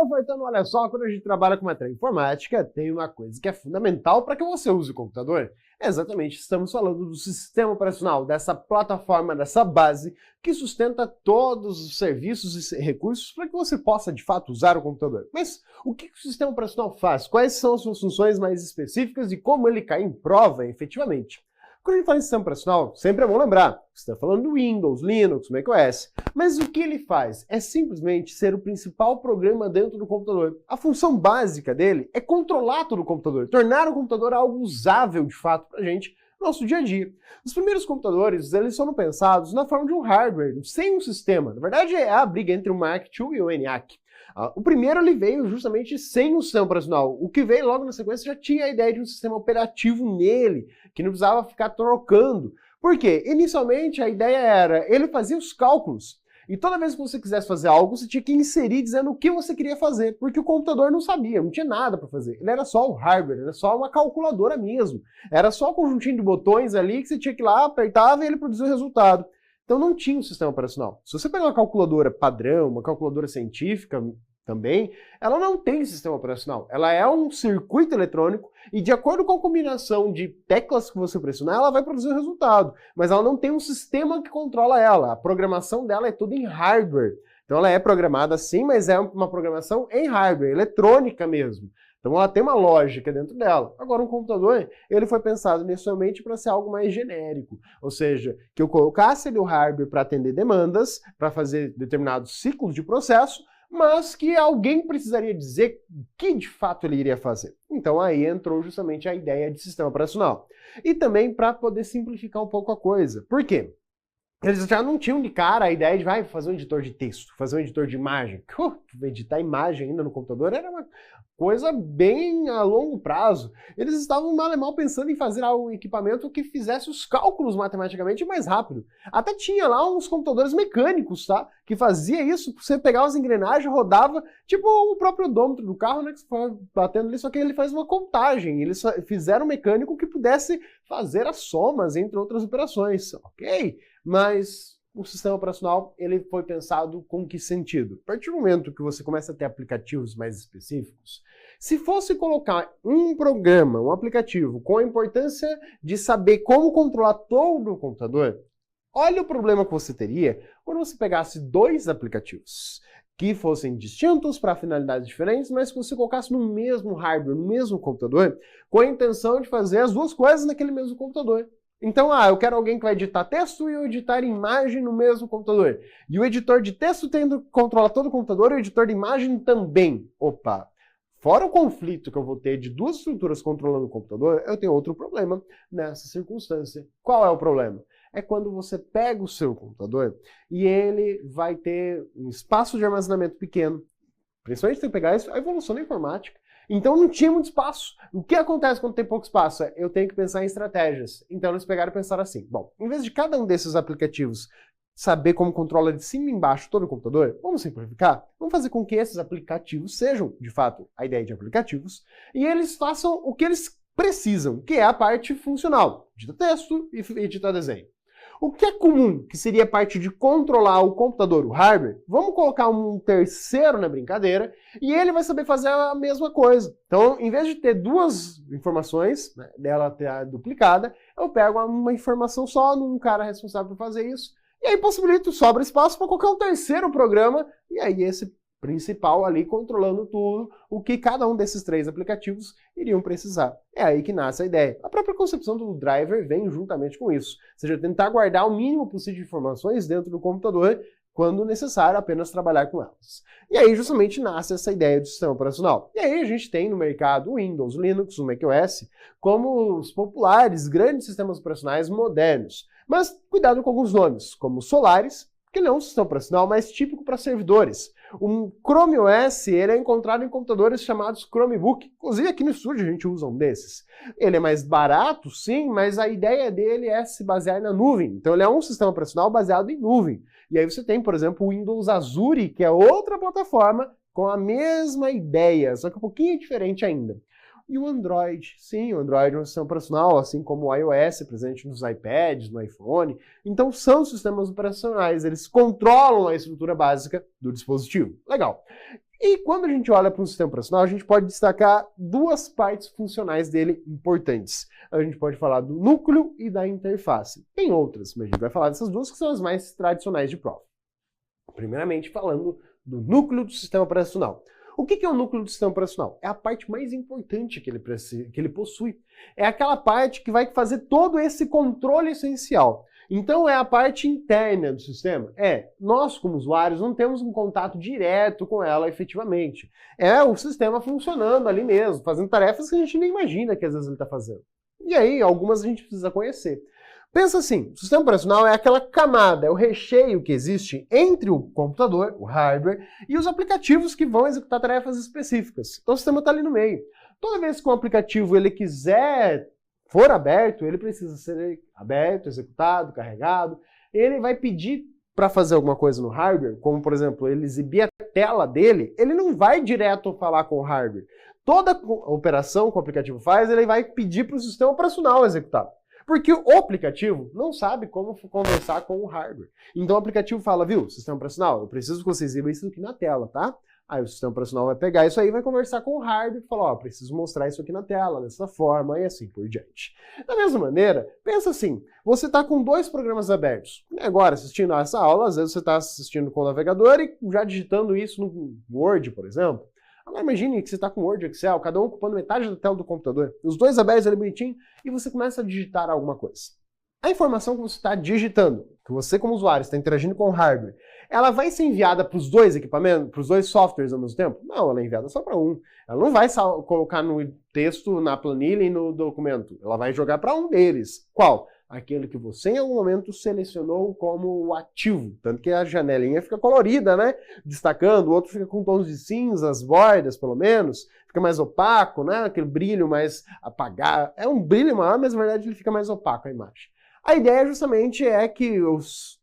Fortano, olha só, quando a gente trabalha com matéria informática, tem uma coisa que é fundamental para que você use o computador. Exatamente, estamos falando do sistema operacional, dessa plataforma, dessa base que sustenta todos os serviços e recursos para que você possa, de fato, usar o computador. Mas o que o sistema operacional faz? Quais são as suas funções mais específicas e como ele cai em prova, efetivamente? Quando a gente fala em sistema operacional, sempre é bom lembrar, você está falando do Windows, Linux, macOS, mas o que ele faz é simplesmente ser o principal programa dentro do computador. A função básica dele é controlar todo o computador, tornar o computador algo usável de fato para a gente no nosso dia a dia. Os primeiros computadores, eles foram pensados na forma de um hardware, sem um sistema. Na verdade, é a briga entre o Mark II e o ENIAC. O primeiro ele veio justamente sem o sistema operacional. O que veio logo na sequência já tinha a ideia de um sistema operativo nele, que não precisava ficar trocando. Por quê? Inicialmente a ideia era, ele fazia os cálculos. E toda vez que você quisesse fazer algo, você tinha que inserir dizendo o que você queria fazer, porque o computador não sabia, não tinha nada para fazer. Ele era só o hardware, era só uma calculadora mesmo. Era só um conjuntinho de botões ali que você tinha que ir lá, apertava e ele produzia o resultado. Então não tinha um sistema operacional. Se você pegar uma calculadora padrão, uma calculadora científica também, ela não tem sistema operacional. Ela é um circuito eletrônico e de acordo com a combinação de teclas que você pressionar, ela vai produzir o resultado. Mas ela não tem um sistema que controla ela. A programação dela é toda em hardware. Então ela é programada sim, mas é uma programação em hardware, eletrônica mesmo. Então ela tem uma lógica dentro dela. Agora um computador, ele foi pensado inicialmente para ser algo mais genérico. Ou seja, que eu colocasse ali o hardware para atender demandas, para fazer determinados ciclos de processo, mas que alguém precisaria dizer o que de fato ele iria fazer. Então aí entrou justamente a ideia de sistema operacional. E também para poder simplificar um pouco a coisa. Por quê? Eles já não tinham de cara a ideia de fazer um editor de texto, fazer um editor de imagem. Editar imagem ainda no computador era uma coisa bem a longo prazo. Eles estavam mal e mal pensando em fazer um equipamento que fizesse os cálculos matematicamente mais rápido. Até tinha lá uns computadores mecânicos, tá? Que fazia isso, você pegava as engrenagens, rodava, tipo o próprio odômetro do carro, né? Que você foi batendo ali, só que ele faz uma contagem. Eles fizeram um mecânico que pudesse fazer as somas, entre outras operações, ok? Mas o sistema operacional, ele foi pensado com que sentido? A partir do momento que você começa a ter aplicativos mais específicos, se fosse colocar um programa, um aplicativo, com a importância de saber como controlar todo o computador, olha o problema que você teria quando você pegasse dois aplicativos que fossem distintos para finalidades diferentes, mas que você colocasse no mesmo hardware, no mesmo computador, com a intenção de fazer as duas coisas naquele mesmo computador. Então, eu quero alguém que vai editar texto e eu editar imagem no mesmo computador. E o editor de texto tendo que controlar todo o computador e o editor de imagem também. Opa! Fora o conflito que eu vou ter de duas estruturas controlando o computador, eu tenho outro problema nessa circunstância. Qual é o problema? É quando você pega o seu computador e ele vai ter um espaço de armazenamento pequeno. Principalmente tem que pegar isso, a evolução da informática. Então não tinha muito espaço. O que acontece quando tem pouco espaço? Eu tenho que pensar em estratégias. Então eles pegaram e pensaram assim, bom, em vez de cada um desses aplicativos saber como controla de cima e embaixo todo o computador, vamos simplificar? Vamos fazer com que esses aplicativos sejam, de fato, a ideia de aplicativos, e eles façam o que eles precisam, que é a parte funcional, editar texto e editar desenho. O que é comum, que seria a parte de controlar o computador, o hardware, vamos colocar um terceiro na brincadeira e ele vai saber fazer a mesma coisa. Então, em vez de ter duas informações, né, dela ter duplicada, eu pego uma informação só num cara responsável por fazer isso e aí possibilito, sobra espaço para colocar um terceiro programa e aí esse principal ali controlando tudo o que cada um desses três aplicativos iriam precisar. É aí que nasce a ideia. A própria concepção do driver vem juntamente com isso. Ou seja, tentar guardar o mínimo possível de informações dentro do computador, quando necessário, apenas trabalhar com elas. E aí justamente nasce essa ideia do sistema operacional. E aí a gente tem no mercado o Windows, Linux, o macOS, como os populares grandes sistemas operacionais modernos. Mas cuidado com alguns nomes, como Solaris, que não é um sistema operacional mais típico para servidores. O Chrome OS ele é encontrado em computadores chamados Chromebook. Inclusive aqui no estúdio a gente usa um desses. Ele é mais barato, sim, mas a ideia dele é se basear na nuvem. Então ele é um sistema operacional baseado em nuvem. E aí você tem, por exemplo, o Windows Azure, que é outra plataforma com a mesma ideia, só que um pouquinho diferente ainda. E o Android, sim, o Android é um sistema operacional, assim como o iOS, presente nos iPads, no iPhone. Então são sistemas operacionais, eles controlam a estrutura básica do dispositivo. Legal. E quando a gente olha para um sistema operacional, a gente pode destacar duas partes funcionais dele importantes. A gente pode falar do núcleo e da interface. Tem outras, mas a gente vai falar dessas duas que são as mais tradicionais de prova. Primeiramente, falando do núcleo do sistema operacional. O que é o núcleo do sistema operacional? É a parte mais importante que ele possui. É aquela parte que vai fazer todo esse controle essencial. Então é a parte interna do sistema. Nós como usuários não temos um contato direto com ela efetivamente. É o sistema funcionando ali mesmo, fazendo tarefas que a gente nem imagina que às vezes ele está fazendo. E aí, algumas a gente precisa conhecer. Pensa assim, o sistema operacional é aquela camada, é o recheio que existe entre o computador, o hardware, e os aplicativos que vão executar tarefas específicas. Então o sistema está ali no meio. Toda vez que um aplicativo ele for aberto, ele precisa ser aberto, executado, carregado. Ele vai pedir para fazer alguma coisa no hardware, como por exemplo, ele exibir a tela dele, ele não vai direto falar com o hardware. Toda operação que o aplicativo faz, ele vai pedir para o sistema operacional executar. Porque o aplicativo não sabe como conversar com o hardware. Então o aplicativo fala, viu, sistema operacional, eu preciso que você exiba isso aqui na tela, tá? Aí o sistema operacional vai pegar isso aí e vai conversar com o hardware e falar, preciso mostrar isso aqui na tela, dessa forma, e assim por diante. Da mesma maneira, pensa assim, você está com dois programas abertos. Agora, assistindo a essa aula, às vezes você está assistindo com o navegador e já digitando isso no Word, por exemplo. Agora imagine que você está com Word e Excel, cada um ocupando metade da tela do computador, os dois abertos ali bonitinho, e você começa a digitar alguma coisa. A informação que você está digitando, que você como usuário está interagindo com o hardware, ela vai ser enviada para os dois equipamentos, para os dois softwares ao mesmo tempo? Não, ela é enviada só para um. Ela não vai colocar no texto, na planilha e no documento. Ela vai jogar para um deles. Qual? Aquele que você em algum momento selecionou como ativo. Tanto que a janelinha fica colorida, né? Destacando, o outro fica com tons de cinza, as bordas pelo menos. Fica mais opaco, né? Aquele brilho mais apagado. É um brilho maior, mas na verdade ele fica mais opaco a imagem. A ideia justamente é que eu,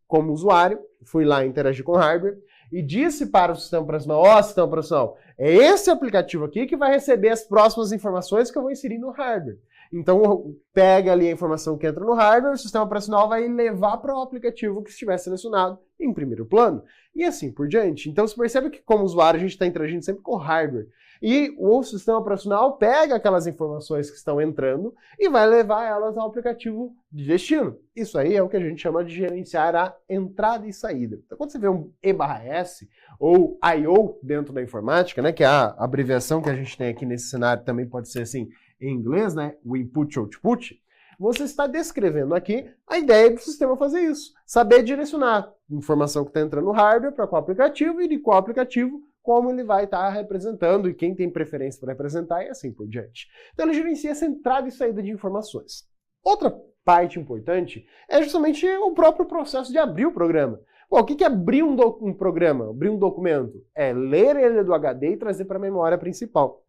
como usuário, fui lá interagir com o hardware e disse para o sistema operacional, sistema operacional, é esse aplicativo aqui que vai receber as próximas informações que eu vou inserir no hardware. Então, pega ali a informação que entra no hardware, o sistema operacional vai levar para o aplicativo que estiver selecionado em primeiro plano, e assim por diante. Então, você percebe que, como usuário, a gente está interagindo sempre com o hardware. E o sistema operacional pega aquelas informações que estão entrando e vai levar elas ao aplicativo de destino. Isso aí é o que a gente chama de gerenciar a entrada e saída. Então, quando você vê um E/S ou I/O dentro da informática, né, que é a abreviação que a gente tem aqui nesse cenário, também pode ser assim em inglês, né, o input output, você está descrevendo aqui a ideia do sistema fazer isso. Saber direcionar informação que está entrando no hardware para qual aplicativo e de qual aplicativo como ele vai estar representando e quem tem preferência para representar e assim por diante. Então ele gerencia essa entrada e saída de informações. Outra parte importante é justamente o próprio processo de abrir o programa. Bom, o que é abrir um programa, abrir um documento? É ler ele do HD e trazer para a memória principal.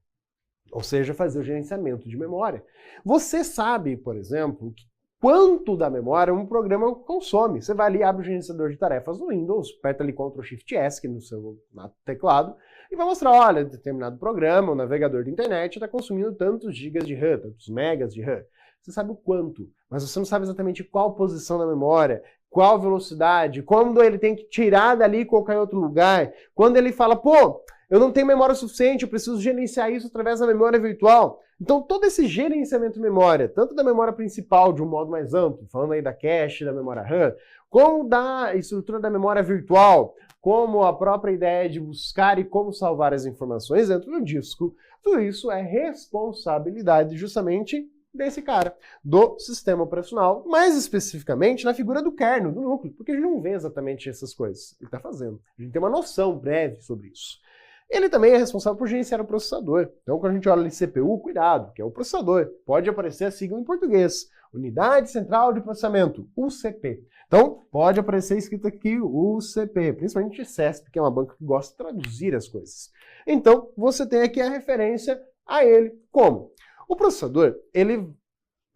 Ou seja, fazer o gerenciamento de memória. Você sabe, por exemplo, quanto da memória um programa consome. Você vai ali, abre o gerenciador de tarefas no Windows, aperta ali Ctrl+Shift+S no seu teclado e vai mostrar, olha, determinado programa, o navegador de internet está consumindo tantos gigas de RAM, tantos megas de RAM. Você sabe o quanto, mas você não sabe exatamente qual posição da memória, qual velocidade, quando ele tem que tirar dali e colocar em outro lugar, quando ele fala, pô, eu não tenho memória suficiente, eu preciso gerenciar isso através da memória virtual. Então todo esse gerenciamento de memória, tanto da memória principal de um modo mais amplo, falando aí da cache, da memória RAM, como da estrutura da memória virtual, como a própria ideia de buscar e como salvar as informações dentro do disco, tudo isso é responsabilidade justamente desse cara, do sistema operacional, mais especificamente na figura do kernel, do núcleo, porque a gente não vê exatamente essas coisas. Ele está fazendo. A gente tem uma noção breve sobre isso. Ele também é responsável por gerenciar o processador. Então, quando a gente olha em CPU, cuidado, que é o processador. Pode aparecer a sigla em português. Unidade Central de Processamento, UCP. Então, pode aparecer escrito aqui UCP, principalmente CESP, que é uma banca que gosta de traduzir as coisas. Então, você tem aqui a referência a ele. Como? O processador, ele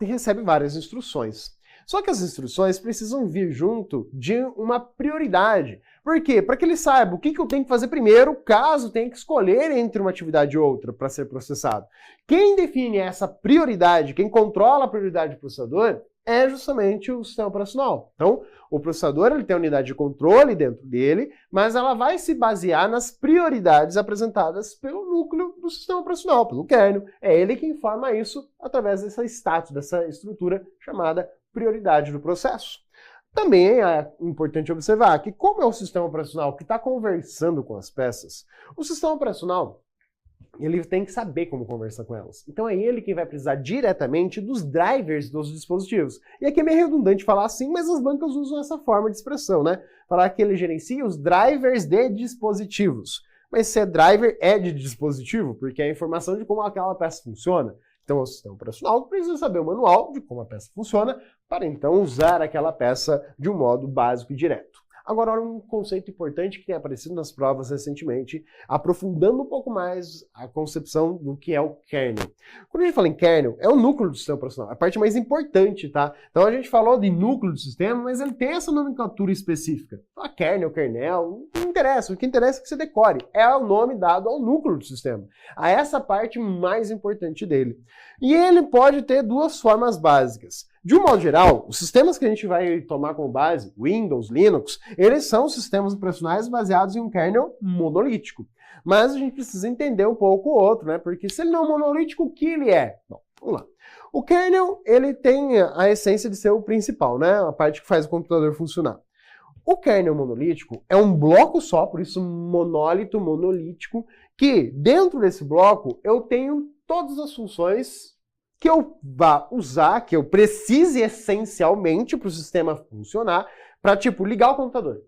recebe várias instruções. Só que as instruções precisam vir junto de uma prioridade. Por quê? Para que ele saiba o que eu tenho que fazer primeiro, caso tenha que escolher entre uma atividade e outra para ser processado. Quem define essa prioridade, quem controla a prioridade do processador, é justamente o sistema operacional. Então, o processador ele tem a unidade de controle dentro dele, mas ela vai se basear nas prioridades apresentadas pelo núcleo do sistema operacional, pelo kernel. É ele que informa isso através dessa status, dessa estrutura chamada prioridade do processo. Também é importante observar que, como é o sistema operacional que está conversando com as peças, o sistema operacional ele tem que saber como conversar com elas. Então é ele quem vai precisar diretamente dos drivers dos dispositivos. E aqui é meio redundante falar assim, mas as bancas usam essa forma de expressão, né? Falar que ele gerencia os drivers de dispositivos. Mas se é driver, é de dispositivo, porque é a informação de como aquela peça funciona. Então o sistema operacional precisa saber o manual de como a peça funciona para então usar aquela peça de um modo básico e direto. Agora, olha um conceito importante que tem aparecido nas provas recentemente, aprofundando um pouco mais a concepção do que é o kernel. Quando a gente fala em kernel, é o núcleo do sistema operacional, a parte mais importante, tá? Então a gente falou de núcleo do sistema, mas ele tem essa nomenclatura específica. A kernel, kernel, não interessa, o que interessa é que você decore. É o nome dado ao núcleo do sistema, a essa parte mais importante dele. E ele pode ter duas formas básicas. De um modo geral, os sistemas que a gente vai tomar como base, Windows, Linux, eles são sistemas operacionais baseados em um kernel monolítico. Mas a gente precisa entender um pouco o outro, né? Porque se ele não é monolítico, o que ele é? Bom, vamos lá. O kernel, ele tem a essência de ser o principal, né? A parte que faz o computador funcionar. O kernel monolítico é um bloco só, por isso monólito, monolítico, que dentro desse bloco eu tenho todas as funções que eu vá usar, que eu precise essencialmente para o sistema funcionar, para, tipo, ligar o computador.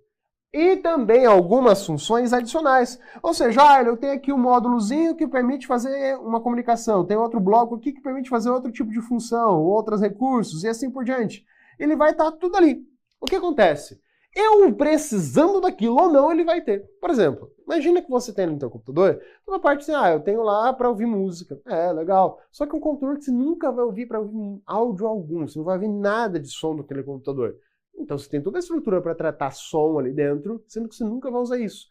E também algumas funções adicionais. Ou seja, eu tenho aqui um módulozinho que permite fazer uma comunicação, tem outro bloco aqui que permite fazer outro tipo de função, outros recursos, e assim por diante. Ele vai estar tudo ali. O que acontece? Eu precisando daquilo ou não, ele vai ter. Por exemplo, imagina que você tem no seu computador uma parte assim, eu tenho lá para ouvir música. É, legal. Só que um computador que você nunca vai ouvir para ouvir áudio algum, você não vai ouvir nada de som daquele computador. Então você tem toda a estrutura para tratar som ali dentro, sendo que você nunca vai usar isso.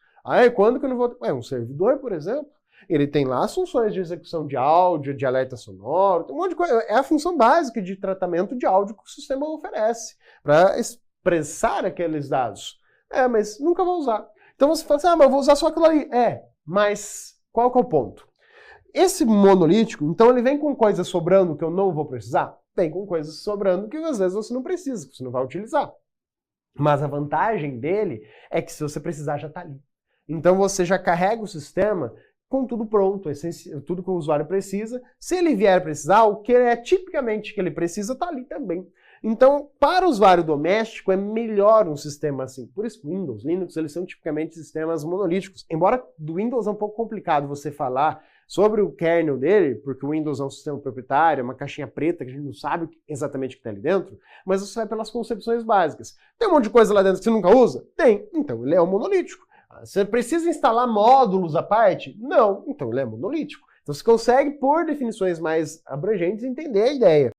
Quando que eu não vou... um servidor, por exemplo, ele tem lá as funções de execução de áudio, de alerta sonoro, tem um monte de coisa. É a função básica de tratamento de áudio que o sistema oferece para expressar aqueles dados. Mas nunca vou usar. Então você fala assim, mas eu vou usar só aquilo ali. Mas qual que é o ponto? Esse monolítico, então ele vem com coisas sobrando que eu não vou precisar? Vem com coisas sobrando que às vezes você não precisa, que você não vai utilizar. Mas a vantagem dele é que se você precisar já está ali. Então você já carrega o sistema com tudo pronto, tudo que o usuário precisa. Se ele vier precisar, o que é tipicamente que ele precisa está ali também. Então, para o usuário doméstico, é melhor um sistema assim. Por isso, Windows, Linux, eles são tipicamente sistemas monolíticos. Embora do Windows é um pouco complicado você falar sobre o kernel dele, porque o Windows é um sistema proprietário, é uma caixinha preta que a gente não sabe exatamente o que está ali dentro, mas você vai pelas concepções básicas. Tem um monte de coisa lá dentro que você nunca usa? Tem. Então, ele é um monolítico. Você precisa instalar módulos à parte? Não. Então, ele é monolítico. Então, você consegue, por definições mais abrangentes, entender a ideia.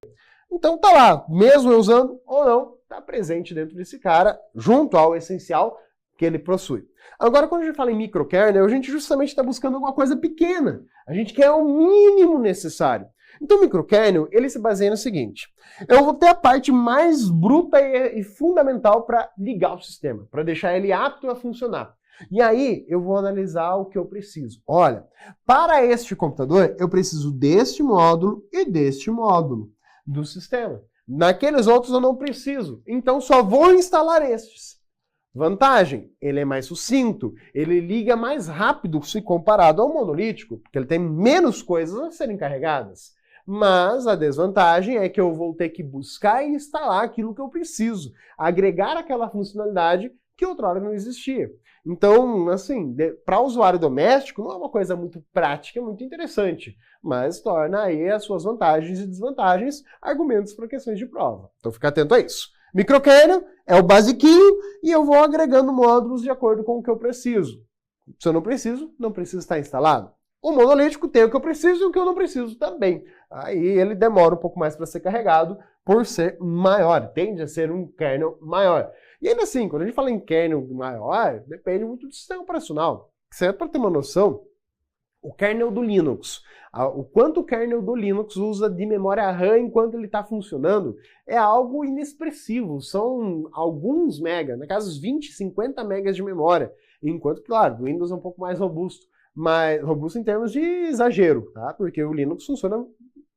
Então tá lá, mesmo eu usando ou não, tá presente dentro desse cara, junto ao essencial que ele possui. Agora, quando a gente fala em microkernel, a gente justamente está buscando alguma coisa pequena. A gente quer o mínimo necessário. Então o microkernel, ele se baseia no seguinte. Eu vou ter a parte mais bruta e fundamental para ligar o sistema, para deixar ele apto a funcionar. E aí eu vou analisar o que eu preciso. Olha, para este computador, eu preciso deste módulo e deste módulo do sistema. Naqueles outros eu não preciso, então só vou instalar estes. Vantagem, ele é mais sucinto, ele liga mais rápido se comparado ao monolítico, porque ele tem menos coisas a serem carregadas. Mas a desvantagem é que eu vou ter que buscar e instalar aquilo que eu preciso, agregar aquela funcionalidade que outrora não existia. Então, assim, para o usuário doméstico não é uma coisa muito prática, muito interessante, mas torna aí as suas vantagens e desvantagens argumentos para questões de prova. Então fica atento a isso. Microkernel é o basiquinho e eu vou agregando módulos de acordo com o que eu preciso. Se eu não preciso, não precisa estar instalado. O monolítico tem o que eu preciso e o que eu não preciso também. Aí ele demora um pouco mais para ser carregado por ser maior, tende a ser um kernel maior. E ainda assim, quando a gente fala em kernel maior, depende muito do sistema operacional. Certo? Para ter uma noção, O kernel do Linux. O quanto o kernel do Linux usa de memória RAM enquanto ele está funcionando é algo inexpressivo. São alguns megas, na casa dos 20, 50 megas de memória. Enquanto, claro, o Windows é um pouco mais robusto. Mas robusto em termos de exagero, tá? Porque o Linux funciona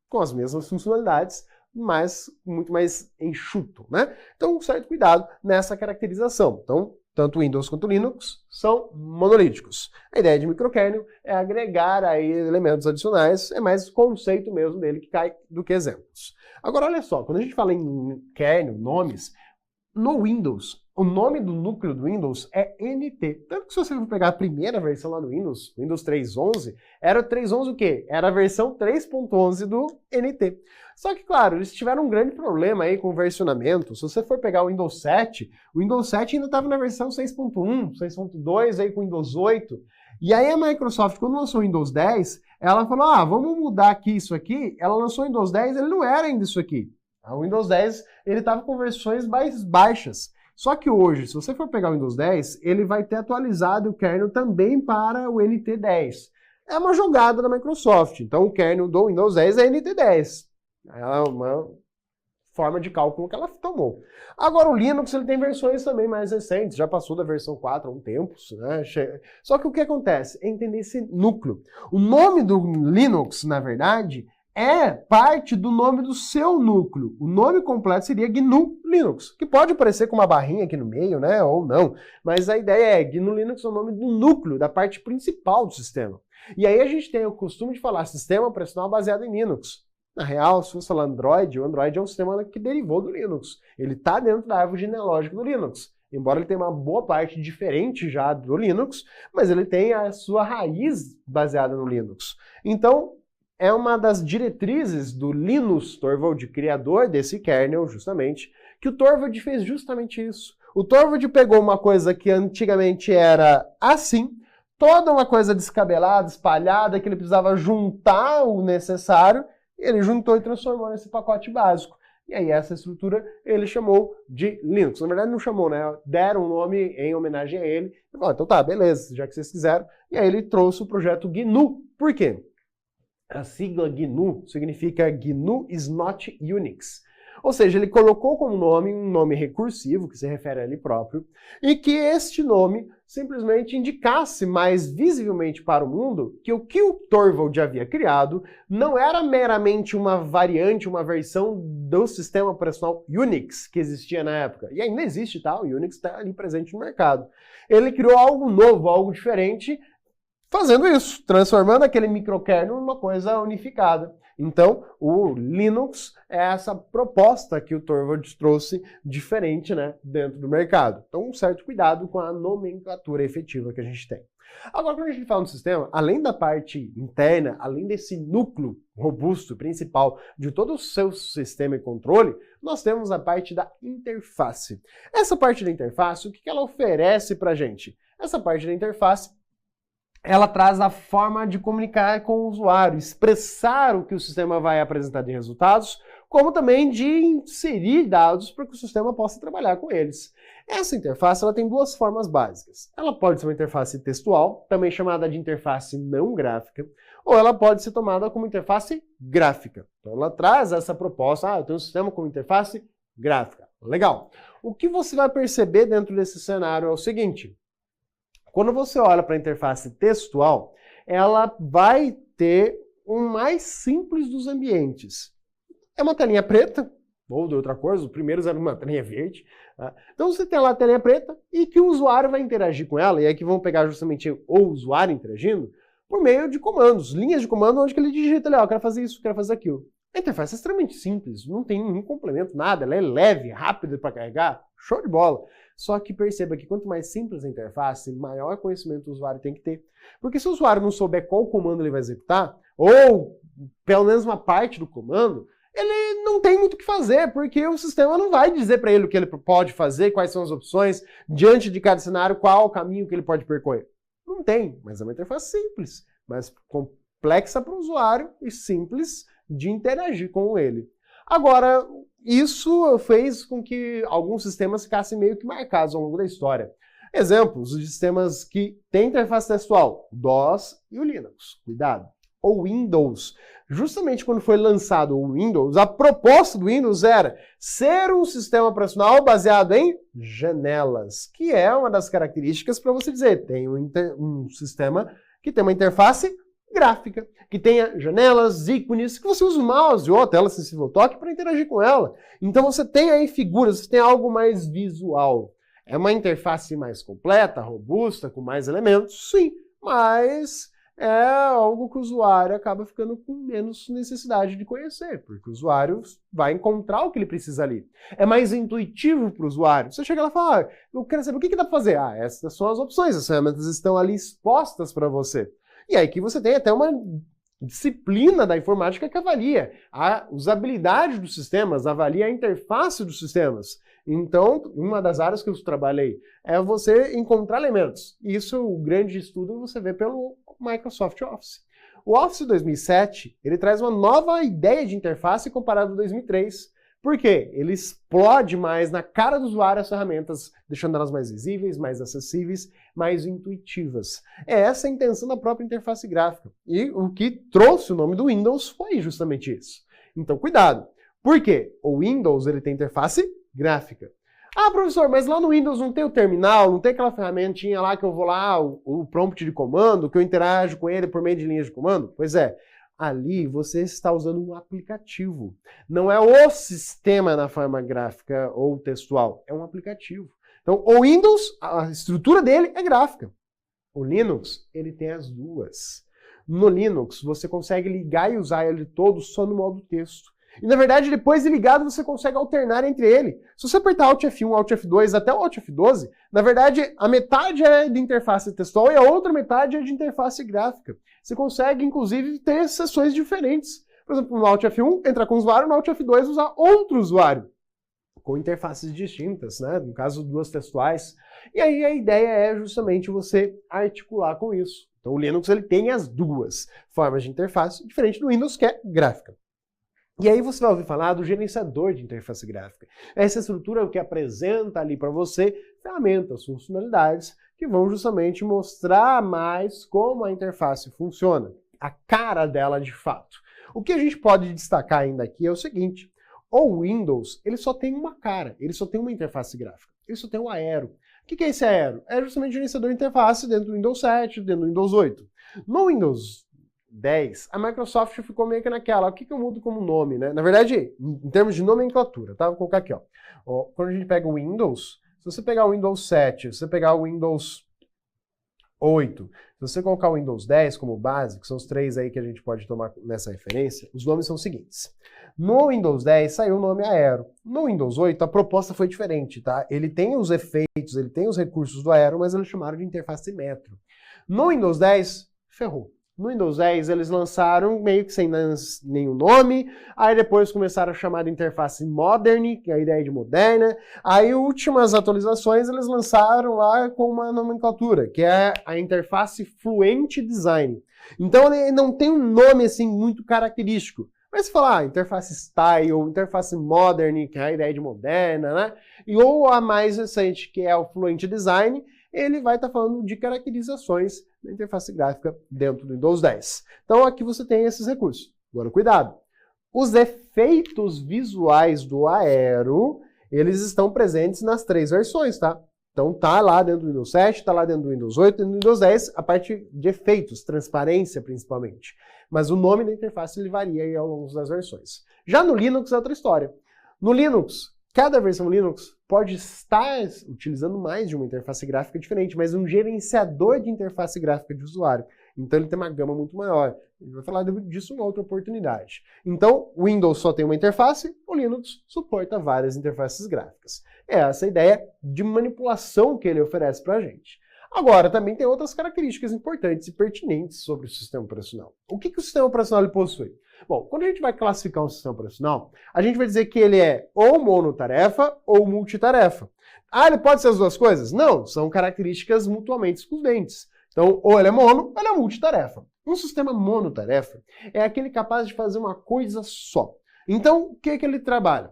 com as mesmas funcionalidades, mas muito mais enxuto, né? Então, um certo cuidado nessa caracterização. Então, tanto o Windows quanto o Linux são monolíticos. A ideia de microkernel é agregar aí elementos adicionais, é mais conceito mesmo dele que cai do que exemplos. Agora, olha só, quando a gente fala em kernel, nomes, no Windows, o nome do núcleo do Windows é NT. Tanto que se você for pegar a primeira versão lá no Windows, Windows 3.11, era o 3.11 o quê? Era a versão 3.11 do NT. Só que, claro, eles tiveram um grande problema aí com o versionamento. Se você for pegar o Windows 7 ainda estava na versão 6.1, 6.2, aí com o Windows 8. E aí a Microsoft, quando lançou o Windows 10, ela falou, vamos mudar aqui isso aqui. Ela lançou o Windows 10, ele não era ainda isso aqui. O Windows 10, ele estava com versões mais baixas. Só que hoje, se você for pegar o Windows 10, ele vai ter atualizado o kernel também para o NT10. É uma jogada da Microsoft. Então, o kernel do Windows 10 é NT10. É uma forma de cálculo que ela tomou. Agora, o Linux ele tem versões também mais recentes. Já passou da versão 4 há um tempo. Né? Só que o que acontece? É entender esse núcleo. O nome do Linux, na verdade, é parte do nome do seu núcleo. O nome completo seria GNU Linux, que pode aparecer com uma barrinha aqui no meio, né, ou não. Mas a ideia é GNU Linux é o nome do núcleo, da parte principal do sistema. E aí a gente tem o costume de falar sistema operacional baseado em Linux. Na real, se você falar Android, o Android é um sistema que derivou do Linux. Ele está dentro da árvore genealógica do Linux. Embora ele tenha uma boa parte diferente já do Linux, mas ele tem a sua raiz baseada no Linux. Então, é uma das diretrizes do Linus Torvald, criador desse kernel, justamente, que o Torvald fez justamente isso. O Torvald pegou uma coisa que antigamente era assim, toda uma coisa descabelada, espalhada, que ele precisava juntar o necessário, ele juntou e transformou nesse pacote básico. E aí essa estrutura ele chamou de Linux. Na verdade não chamou, né? Deram um nome em homenagem a ele. E falou, então tá, beleza, já que vocês quiseram. E aí ele trouxe o projeto GNU. Por quê? A sigla GNU significa GNU is not Unix. Ou seja, ele colocou como nome um nome recursivo, que se refere a ele próprio, e que este nome simplesmente indicasse mais visivelmente para o mundo que o Torvald havia criado não era meramente uma variante, uma versão do sistema operacional Unix que existia na época. E ainda existe, tá? O Unix está ali presente no mercado. Ele criou algo novo, algo diferente, fazendo isso, transformando aquele microkernel numa coisa unificada. Então, o Linux é essa proposta que o Torvalds trouxe diferente, né, dentro do mercado. Então, um certo cuidado com a nomenclatura efetiva que a gente tem. Agora, quando a gente fala no sistema, além da parte interna, além desse núcleo robusto, principal, de todo o seu sistema e controle, nós temos a parte da interface. Essa parte da interface, o que ela oferece para a gente? Essa parte da interface ela traz a forma de comunicar com o usuário, expressar o que o sistema vai apresentar de resultados, como também de inserir dados para que o sistema possa trabalhar com eles. Essa interface ela tem duas formas básicas. Ela pode ser uma interface textual, também chamada de interface não gráfica, ou ela pode ser tomada como interface gráfica. Então ela traz essa proposta, eu tenho um sistema com interface gráfica. Legal. O que você vai perceber dentro desse cenário é o seguinte: quando você olha para a interface textual, ela vai ter o mais simples dos ambientes. É uma telinha preta, ou de outra cor, os primeiros eram uma telinha verde. Tá? Então você tem lá a telinha preta e que o usuário vai interagir com ela, e aqui vão pegar justamente o usuário interagindo, por meio de comandos, linhas de comando, onde que ele digita ali, eu quero fazer isso, quero fazer aquilo. A interface é extremamente simples, não tem nenhum complemento, nada, ela é leve, rápida para carregar, show de bola. Só que perceba que quanto mais simples a interface, maior conhecimento o usuário tem que ter. Porque se o usuário não souber qual comando ele vai executar, ou pelo menos uma parte do comando, ele não tem muito o que fazer, porque o sistema não vai dizer para ele o que ele pode fazer, quais são as opções, diante de cada cenário, qual o caminho que ele pode percorrer. Não tem, mas é uma interface simples, mas complexa para o usuário e simples de interagir com ele. Agora, isso fez com que alguns sistemas ficassem meio que marcados ao longo da história. Exemplos de sistemas que têm interface textual, o DOS e o Linux. Cuidado. O Windows. Justamente quando foi lançado o Windows, a proposta do Windows era ser um sistema operacional baseado em janelas, que é uma das características para você dizer, tem um sistema que tem uma interface gráfica, que tenha janelas, ícones, que você usa o mouse ou a tela sensível ao toque para interagir com ela. Então você tem aí figuras, você tem algo mais visual. É uma interface mais completa, robusta, com mais elementos, sim, mas é algo que o usuário acaba ficando com menos necessidade de conhecer, porque o usuário vai encontrar o que ele precisa ali. É mais intuitivo para o usuário. Você chega lá e fala, eu quero saber o que dá para fazer. Essas são as opções, as ferramentas estão ali expostas para você. E aí que você tem até uma disciplina da informática que avalia a usabilidade dos sistemas, avalia a interface dos sistemas. Então, uma das áreas que eu trabalhei é você encontrar elementos. Isso, o grande estudo, você vê pelo Microsoft Office. O Office 2007, ele traz uma nova ideia de interface comparado ao 2003. Por quê? Ele explode mais na cara do usuário as ferramentas, deixando elas mais visíveis, mais acessíveis, mais intuitivas. É essa a intenção da própria interface gráfica. E o que trouxe o nome do Windows foi justamente isso. Então, cuidado. Por quê? O Windows ele tem interface gráfica. Ah, professor, mas lá no Windows não tem o terminal, não tem aquela ferramentinha lá que eu vou lá, o prompt de comando, que eu interajo com ele por meio de linhas de comando? Pois é, ali você está usando um aplicativo. Não é o sistema na forma gráfica ou textual, é um aplicativo. Então, o Windows, a estrutura dele é gráfica. O Linux, ele tem as duas. No Linux, você consegue ligar e usar ele todo só no modo texto. E, na verdade, depois de ligado, você consegue alternar entre ele. Se você apertar Alt F1, Alt F2, até o Alt F12, na verdade, a metade é de interface textual e a outra metade é de interface gráfica. Você consegue, inclusive, ter sessões diferentes. Por exemplo, no Alt F1, entrar com o usuário, no Alt F2, usar outro usuário, com interfaces distintas, né? No caso, duas textuais. E aí a ideia é justamente você articular com isso. Então, o Linux ele tem as duas formas de interface, diferente do Windows, que é gráfica. E aí você vai ouvir falar do gerenciador de interface gráfica. Essa estrutura é o que apresenta ali para você ferramentas, funcionalidades que vão justamente mostrar mais como a interface funciona, a cara dela de fato. O que a gente pode destacar ainda aqui é o seguinte, o Windows ele só tem uma cara, ele só tem uma interface gráfica, ele só tem um Aero. O que é esse Aero? É justamente o gerenciador de interface dentro do Windows 7, dentro do Windows 8. No Windows 10, a Microsoft ficou meio que naquela, o que eu mudo como nome, né? Na verdade, em termos de nomenclatura, tá? Vou colocar aqui, ó. Quando a gente pega o Windows, se você pegar o Windows 7, se você pegar o Windows 8, se você colocar o Windows 10 como base, que são os três aí que a gente pode tomar nessa referência, os nomes são os seguintes. No Windows 10 saiu o nome Aero. No Windows 8 a proposta foi diferente, tá? Ele tem os efeitos, ele tem os recursos do Aero, mas eles chamaram de interface Metro. No Windows 10, ferrou. No Windows 10 eles lançaram meio que sem nenhum nome, aí depois começaram a chamar de interface Modern, que é a ideia de moderna, aí últimas atualizações eles lançaram lá com uma nomenclatura, que é a interface Fluent Design. Então ele não tem um nome assim muito característico, mas se falar interface Style, interface Modern, que é a ideia de moderna, né? E ou a mais recente, que é o Fluent Design, ele vai estar falando de caracterizações da interface gráfica dentro do Windows 10. Então aqui você tem esses recursos. Agora cuidado, os efeitos visuais do Aero, eles estão presentes nas três versões, tá? Então tá lá dentro do Windows 7, tá lá dentro do Windows 8, dentro do Windows 10, a parte de efeitos, transparência principalmente. Mas o nome da interface ele varia aí ao longo das versões. Já no Linux é outra história. No Linux, cada versão Linux pode estar utilizando mais de uma interface gráfica diferente, mas um gerenciador de interface gráfica de usuário. Então ele tem uma gama muito maior. A gente vai falar disso em outra oportunidade. Então, o Windows só tem uma interface, o Linux suporta várias interfaces gráficas. É essa a ideia de manipulação que ele oferece para a gente. Agora, também tem outras características importantes e pertinentes sobre o sistema operacional. O que o sistema operacional ele possui? Bom, quando a gente vai classificar um sistema operacional, a gente vai dizer que ele é ou monotarefa ou multitarefa. Ah, ele pode ser as duas coisas? Não, são características mutuamente excludentes. Então, ou ele é mono, ou ele é multitarefa. Um sistema monotarefa é aquele capaz de fazer uma coisa só. Então, o que ele trabalha?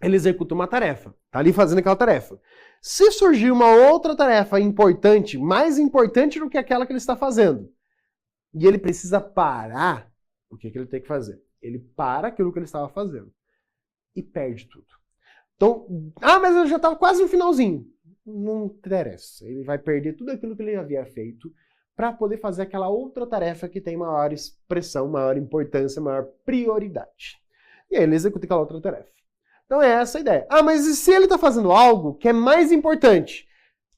Ele executa uma tarefa. Tá ali fazendo aquela tarefa. Se surgir uma outra tarefa importante, mais importante do que aquela que ele está fazendo, e ele precisa parar, o que ele tem que fazer? Ele para aquilo que ele estava fazendo e perde tudo. Então, mas eu já estava quase no finalzinho. Não interessa. Ele vai perder tudo aquilo que ele havia feito para poder fazer aquela outra tarefa que tem maior expressão, maior importância, maior prioridade. E aí ele executa aquela outra tarefa. Então é essa a ideia. Mas e se ele está fazendo algo que é mais importante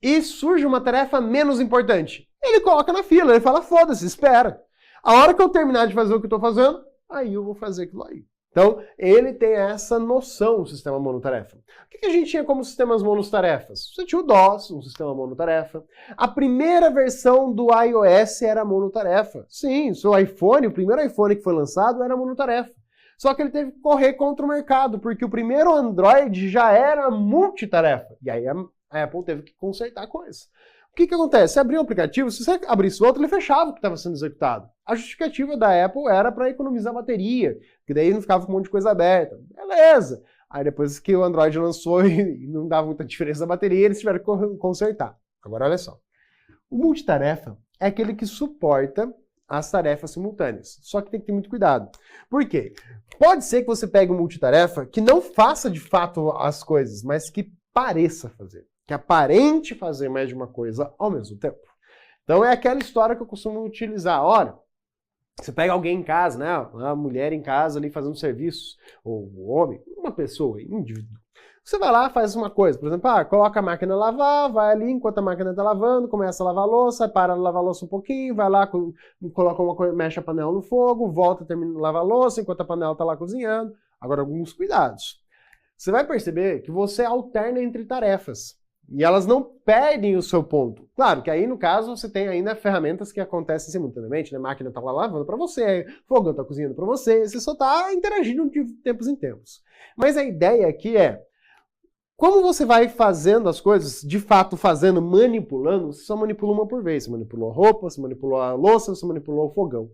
e surge uma tarefa menos importante? Ele coloca na fila, ele fala, foda-se, espera. A hora que eu terminar de fazer o que eu estou fazendo, aí eu vou fazer aquilo aí. Então, ele tem essa noção, o sistema monotarefa. O que a gente tinha como sistemas monotarefas? Você tinha o DOS, um sistema monotarefa. A primeira versão do iOS era monotarefa. Sim, o seu iPhone, o primeiro iPhone que foi lançado era monotarefa. Só que ele teve que correr contra o mercado, porque o primeiro Android já era multitarefa. E aí a Apple teve que consertar a coisa. O que acontece? Você abriu um aplicativo, se você abrisse outro, ele fechava o que estava sendo executado. A justificativa da Apple era para economizar bateria, que daí não ficava com um monte de coisa aberta. Beleza! Aí depois que o Android lançou e não dava muita diferença da bateria, eles tiveram que consertar. Agora olha só. O multitarefa é aquele que suporta as tarefas simultâneas. Só que tem que ter muito cuidado. Por quê? Pode ser que você pegue um multitarefa que não faça de fato as coisas, mas que pareça fazer. Que aparente fazer mais de uma coisa ao mesmo tempo. Então é aquela história que eu costumo utilizar. Olha, você pega alguém em casa, né? Uma mulher em casa ali fazendo serviços, ou um homem, uma pessoa, um indivíduo. Você vai lá, faz uma coisa, por exemplo, coloca a máquina a lavar, vai ali enquanto a máquina está lavando, começa a lavar a louça, para de lavar a louça um pouquinho, vai lá, coloca uma coisa, mexe a panela no fogo, volta, termina de lavar a louça enquanto a panela está lá cozinhando. Agora, alguns cuidados. Você vai perceber que você alterna entre tarefas. E elas não perdem o seu ponto. Claro que aí, no caso, você tem ainda ferramentas que acontecem simultaneamente, né? A máquina está lá lavando para você, o fogão está cozinhando para você só está interagindo de tempos em tempos. Mas a ideia aqui é, como você vai fazendo as coisas, de fato fazendo, manipulando, você só manipula uma por vez. Você manipulou a roupa, você manipulou a louça, você manipulou o fogão.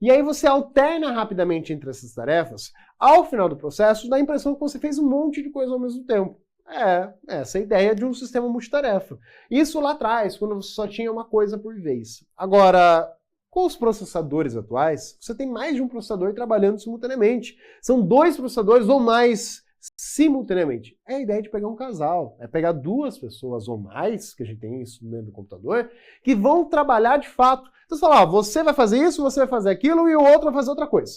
E aí você alterna rapidamente entre essas tarefas. Ao final do processo, dá a impressão que você fez um monte de coisa ao mesmo tempo. Essa é a ideia de um sistema multitarefa. Isso lá atrás, quando você só tinha uma coisa por vez. Agora, com os processadores atuais, você tem mais de um processador trabalhando simultaneamente. São 2 processadores ou mais simultaneamente. É a ideia de pegar um casal. É pegar 2 pessoas ou mais, que a gente tem isso dentro do computador, que vão trabalhar de fato. Então você fala, você vai fazer isso, você vai fazer aquilo e o outro vai fazer outra coisa.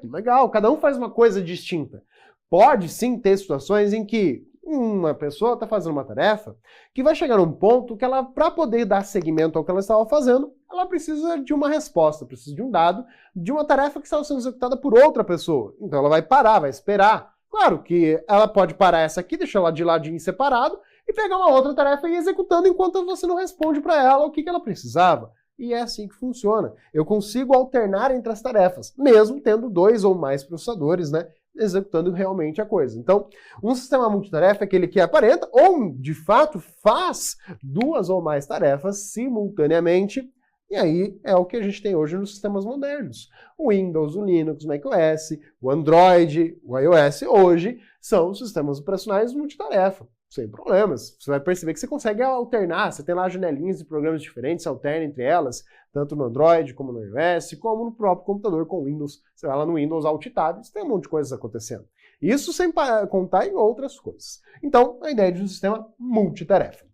Que legal, cada um faz uma coisa distinta. Pode sim ter situações em que uma pessoa está fazendo uma tarefa que vai chegar num ponto que ela, para poder dar seguimento ao que ela estava fazendo, ela precisa de uma resposta, precisa de um dado, de uma tarefa que estava sendo executada por outra pessoa. Então ela vai parar, vai esperar. Claro que ela pode parar essa aqui, deixar ela de ladinho separado e pegar uma outra tarefa e ir executando enquanto você não responde para ela o que ela precisava. E é assim que funciona. Eu consigo alternar entre as tarefas, mesmo tendo 2 ou mais processadores, né, executando realmente a coisa. Então, um sistema multitarefa é aquele que aparenta, ou de fato faz 2 ou mais tarefas simultaneamente, e aí é o que a gente tem hoje nos sistemas modernos. O Windows, o Linux, o macOS, o Android, o iOS hoje são sistemas operacionais multitarefa, sem problemas. Você vai perceber que você consegue alternar, você tem lá janelinhas de programas diferentes, você alterna entre elas, tanto no Android, como no iOS, como no próprio computador com Windows. Você vai lá no Windows Alt Tab, você tem um monte de coisas acontecendo. Isso sem contar em outras coisas. Então, a ideia de um sistema multitarefa.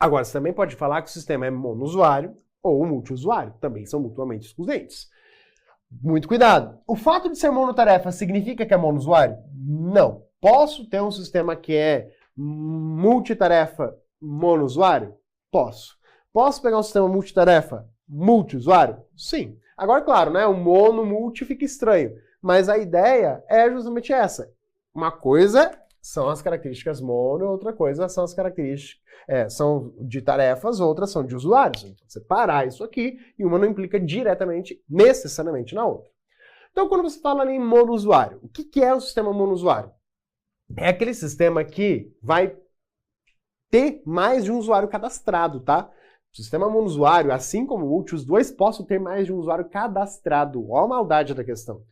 Agora, você também pode falar que o sistema é monousuário ou multiusuário, também são mutuamente excludentes. Muito cuidado. O fato de ser monotarefa significa que é monousuário? Não. Posso ter um sistema que é multitarefa monousuário? Posso. Posso pegar um sistema multitarefa multiusuário? Sim. Agora, claro, né, o mono, multi fica estranho, mas a ideia é justamente essa. Uma coisa são as características mono, outra coisa são as características são de tarefas, outras são de usuários. Então, separar isso aqui e uma não implica diretamente, necessariamente na outra. Então, quando você fala ali em monousuário, o que é o sistema monousuário? É aquele sistema que vai ter mais de um usuário cadastrado, tá? O sistema monousuário, assim como o multi, os dois possam ter mais de um usuário cadastrado. Olha a maldade da questão.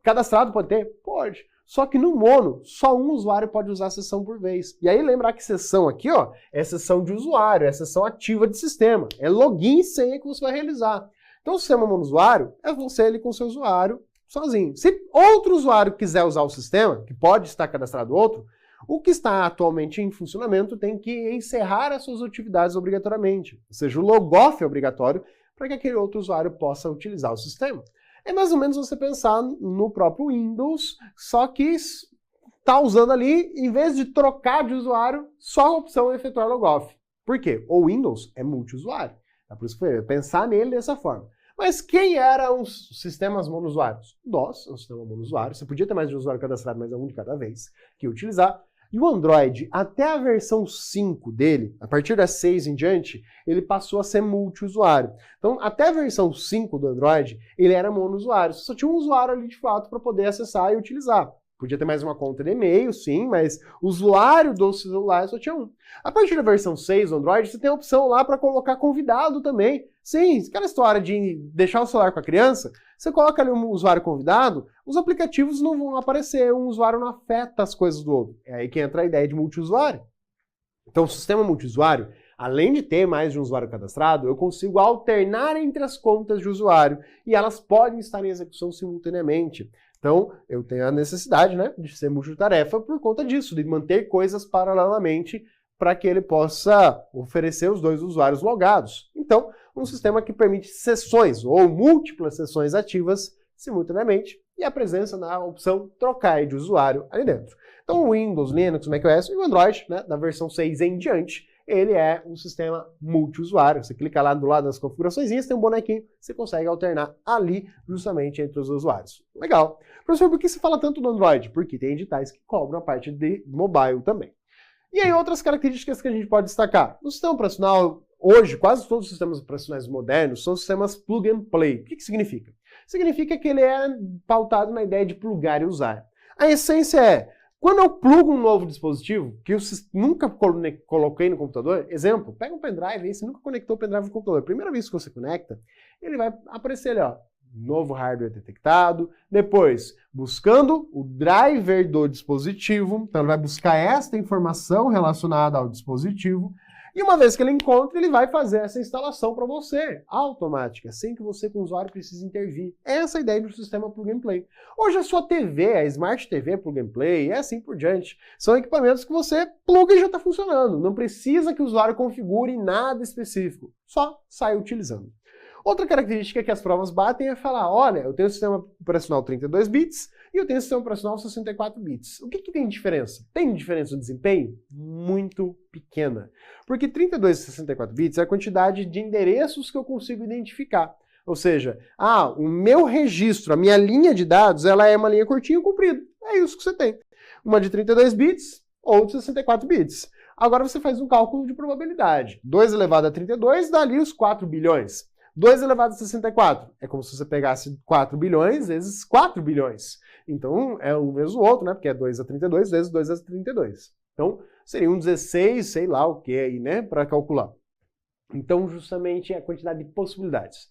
Cadastrado pode ter? Pode. Só que no mono, só um usuário pode usar a sessão por vez. E aí lembrar que sessão aqui, ó, é sessão de usuário, é sessão ativa de sistema. É login e senha que você vai realizar. Então o sistema monousuário é você ali com o seu usuário sozinho. Se outro usuário quiser usar o sistema, que pode estar cadastrado outro, o que está atualmente em funcionamento tem que encerrar as suas atividades obrigatoriamente. Ou seja, o logoff é obrigatório para que aquele outro usuário possa utilizar o sistema. É mais ou menos você pensar no próprio Windows, só que está usando ali, em vez de trocar de usuário, só a opção efetuar logoff. Por quê? O Windows é multiusuário. É por isso que foi pensar nele dessa forma. Mas quem eram os sistemas monousuários? DOS é um sistema monousuário. Você podia ter mais de um usuário cadastrado, mas é um de cada vez que utilizar. E o Android, até a versão 5 dele, a partir da 6 em diante, ele passou a ser multiusuário. Então, até a versão 5 do Android, ele era monousuário. Só tinha um usuário ali de fato para poder acessar e utilizar. Podia ter mais uma conta de e-mail, sim, mas o usuário do celular só tinha um. A partir da versão 6 do Android, você tem a opção lá para colocar convidado também. Sim, aquela história de deixar o celular com a criança, você coloca ali um usuário convidado, os aplicativos não vão aparecer, um usuário não afeta as coisas do outro. É aí que entra a ideia de multiusuário. Então, o sistema multiusuário, além de ter mais de um usuário cadastrado, eu consigo alternar entre as contas de usuário e elas podem estar em execução simultaneamente. Então, eu tenho a necessidade, né, de ser multitarefa por conta disso, de manter coisas paralelamente para que ele possa oferecer os dois usuários logados. Então, um sistema que permite sessões ou múltiplas sessões ativas simultaneamente e a presença na opção trocar de usuário ali dentro. Então, o Windows, Linux, macOS e o Android, né, da versão 6 em diante, ele é um sistema multiusuário. Você clica lá do lado das configurações, tem um bonequinho, você consegue alternar ali justamente entre os usuários. Legal. Professor, por que se fala tanto do Android? Porque tem editais que cobram a parte de mobile também. E aí outras características que a gente pode destacar. No sistema operacional, hoje, quase todos os sistemas operacionais modernos são sistemas plug and play. O que significa? Significa que ele é pautado na ideia de plugar e usar. A essência é, quando eu plugo um novo dispositivo, que eu nunca coloquei no computador, exemplo, pega um pendrive aí, você nunca conectou o pendrive no computador, a primeira vez que você conecta, ele vai aparecer ali, ó, novo hardware detectado, depois, buscando o driver do dispositivo, então ele vai buscar esta informação relacionada ao dispositivo, e uma vez que ele encontra, ele vai fazer essa instalação para você, automática, sem que você, como usuário, precise intervir. Essa é a ideia do sistema Plug and Play. Hoje a sua TV, a Smart TV Plug and Play, e assim por diante, são equipamentos que você pluga e já está funcionando. Não precisa que o usuário configure nada específico, só sai utilizando. Outra característica que as provas batem é falar, olha, eu tenho um sistema operacional 32 bits e eu tenho um sistema operacional 64 bits. O que tem de diferença? Tem diferença no desempenho? Muito pequena. Porque 32 e 64 bits é a quantidade de endereços que eu consigo identificar. Ou seja, o meu registro, a minha linha de dados, ela é uma linha curtinha e comprida. É isso que você tem. Uma de 32 bits ou de 64 bits. Agora você faz um cálculo de probabilidade. 2 elevado a 32 dá ali os 4 bilhões. 2 elevado a 64 é como se você pegasse 4 bilhões vezes 4 bilhões. Então, é um vezes o outro, né? Porque é 2 a 32 vezes 2 a 32. Então, seria um 16, sei lá o que aí, né? Para calcular. Então, justamente, é a quantidade de possibilidades.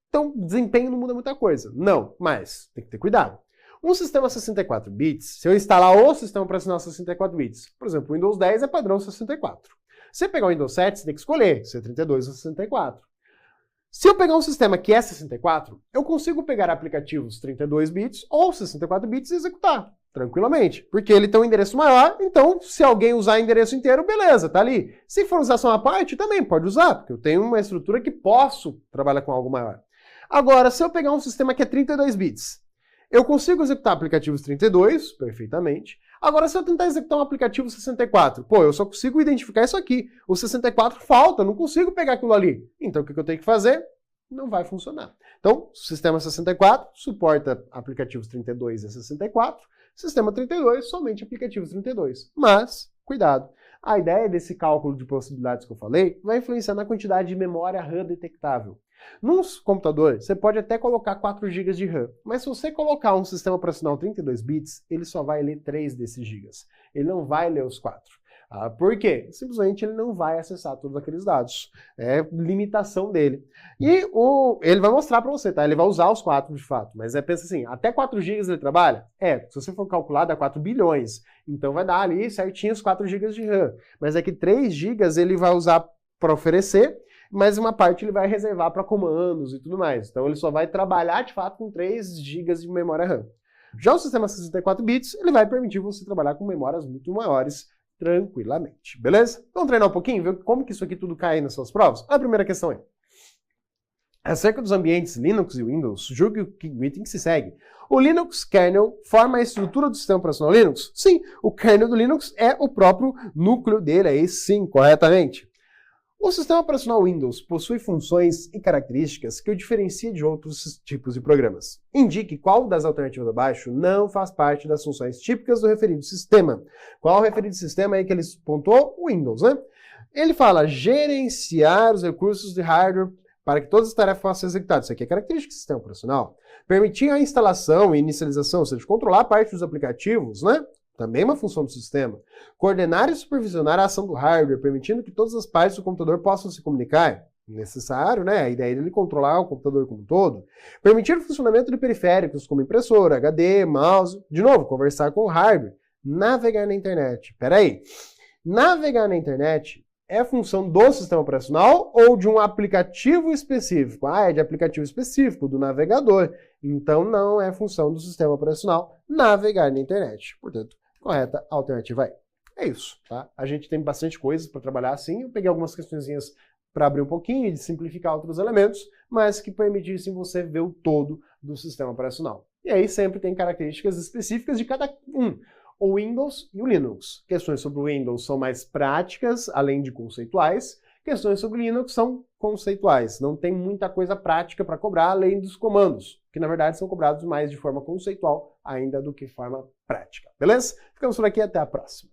Então, desempenho não muda muita coisa. Não, mas tem que ter cuidado. Um sistema 64 bits, se eu instalar o sistema operacional 64 bits, por exemplo, o Windows 10 é padrão 64. Se você pegar o Windows 7, você tem que escolher se é 32 ou 64. Se eu pegar um sistema que é 64, eu consigo pegar aplicativos 32 bits ou 64 bits e executar tranquilamente, porque ele tem um endereço maior, então se alguém usar o endereço inteiro, beleza, tá ali. Se for usar só uma parte, também pode usar, porque eu tenho uma estrutura que posso trabalhar com algo maior. Agora, se eu pegar um sistema que é 32 bits, eu consigo executar aplicativos 32 perfeitamente. Agora, se eu tentar executar um aplicativo 64, eu só consigo identificar isso aqui. O 64 falta, não consigo pegar aquilo ali. Então, o que eu tenho que fazer? Não vai funcionar. Então, o sistema 64 suporta aplicativos 32 a 64, sistema 32 somente aplicativos 32. Mas, cuidado, a ideia desse cálculo de possibilidades que eu falei vai influenciar na quantidade de memória RAM detectável. Num computador, você pode até colocar 4 GB de RAM, mas se você colocar um sistema operacional 32 bits, ele só vai ler 3 desses gigas. Ele não vai ler os 4. Por quê? Simplesmente ele não vai acessar todos aqueles dados. É limitação dele. E ele vai mostrar para você, tá? Ele vai usar os 4 de fato. Mas pensa assim, até 4 GB ele trabalha? Se você for calcular, dá 4 bilhões. Então vai dar ali certinho os 4 GB de RAM. Mas é que 3 GB ele vai usar para oferecer, mas uma parte ele vai reservar para comandos e tudo mais. Então ele só vai trabalhar de fato com 3 GB de memória RAM. Já o sistema 64 bits, ele vai permitir você trabalhar com memórias muito maiores tranquilamente, beleza? Vamos treinar um pouquinho, ver como que isso aqui tudo cai nas suas provas? A primeira questão é: acerca dos ambientes Linux e Windows, julgue o item que se segue. O Linux kernel forma a estrutura do sistema operacional Linux? Sim, o kernel do Linux é o próprio núcleo dele, aí sim, corretamente. O sistema operacional Windows possui funções e características que o diferencia de outros tipos de programas. Indique qual das alternativas abaixo não faz parte das funções típicas do referido sistema. Qual o referido sistema aí que ele pontuou? O Windows, né? Ele fala gerenciar os recursos de hardware para que todas as tarefas possam ser executadas. Isso aqui é característica do sistema operacional. Permitir a instalação e inicialização, ou seja, controlar parte dos aplicativos, né? Também uma função do sistema. Coordenar e supervisionar a ação do hardware, permitindo que todas as partes do computador possam se comunicar. Necessário, né? A ideia dele controlar o computador como um todo. Permitir o funcionamento de periféricos, como impressora, HD, mouse. De novo, conversar com o hardware. Navegar na internet. Peraí. Navegar na internet é função do sistema operacional ou de um aplicativo específico? É de aplicativo específico, do navegador. Então não é função do sistema operacional navegar na internet. Portanto, correta alternativa aí. É isso, tá? A gente tem bastante coisas para trabalhar assim. Eu peguei algumas questõezinhas para abrir um pouquinho e simplificar outros elementos, mas que permitissem você ver o todo do sistema operacional. E aí sempre tem características específicas de cada um. O Windows e o Linux. Questões sobre o Windows são mais práticas, além de conceituais. Questões sobre o Linux são conceituais. Não tem muita coisa prática para cobrar, além dos comandos, que na verdade são cobrados mais de forma conceitual ainda do que forma prática. Beleza? Ficamos por aqui, até a próxima.